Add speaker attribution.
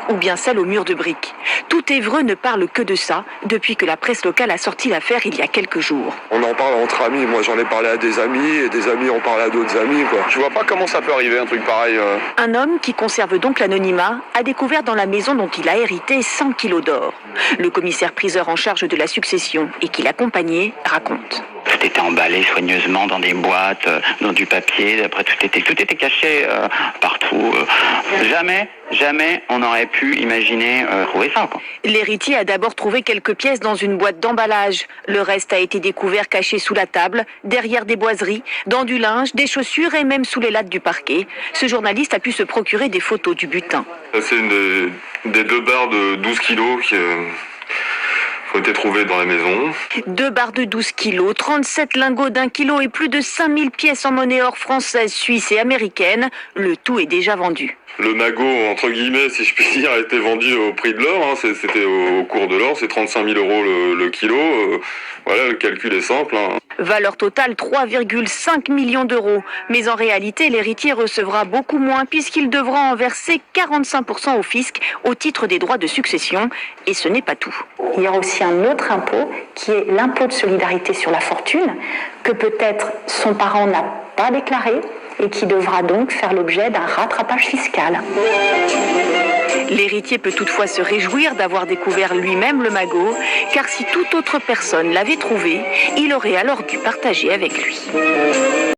Speaker 1: ou bien celle au mur de briques. Tout Évreux ne parle que de ça depuis que la presse locale a sorti l'affaire il y a quelques jours.
Speaker 2: On en parle entre amis, moi j'en ai parlé à des amis et des amis ont parlé à d'autres amis, quoi. Je vois pas comment ça peut arriver un truc pareil.
Speaker 1: Un homme qui conserve donc l'anonymat a découvert dans la maison dont il a hérité 100 kilos d'or. Le commissaire-priseur en charge de la succession et qui l'accompagnait raconte.
Speaker 3: Tout était emballé soigneusement dans des boîtes, dans du papier. Après, tout était caché partout. Jamais on aurait pu imaginer trouver ça, quoi.
Speaker 1: L'héritier a d'abord trouvé quelques pièces dans une boîte d'emballage. Le reste a été découvert caché sous la table, derrière des boiseries, dans du linge, des chaussures et même sous les lattes du parquet. Ce journaliste a pu se procurer des photos du butin.
Speaker 2: C'est une des 2 barres de 12 kilos qui ont été trouvées dans la maison.
Speaker 1: 2 barres de 12 kilos, 37 lingots d'1 kilo et plus de 5000 pièces en monnaie or française, suisse et américaine. Le tout est déjà vendu.
Speaker 2: Le magot, entre guillemets, si je puis dire, a été vendu au prix de l'or. C'était au cours de l'or, c'est 35 000 euros le kilo. Voilà, le calcul est simple.
Speaker 1: Valeur totale 3,5 millions d'euros. Mais en réalité, l'héritier recevra beaucoup moins puisqu'il devra en verser 45% au fisc au titre des droits de succession. Et ce n'est pas tout.
Speaker 4: Il y a aussi un autre impôt qui est l'impôt de solidarité sur la fortune que peut-être son parent n'a pas déclaré et qui devra donc faire l'objet d'un rattrapage fiscal.
Speaker 1: L'héritier peut toutefois se réjouir d'avoir découvert lui-même le magot, car si toute autre personne l'avait trouvé, il aurait alors dû partager avec lui.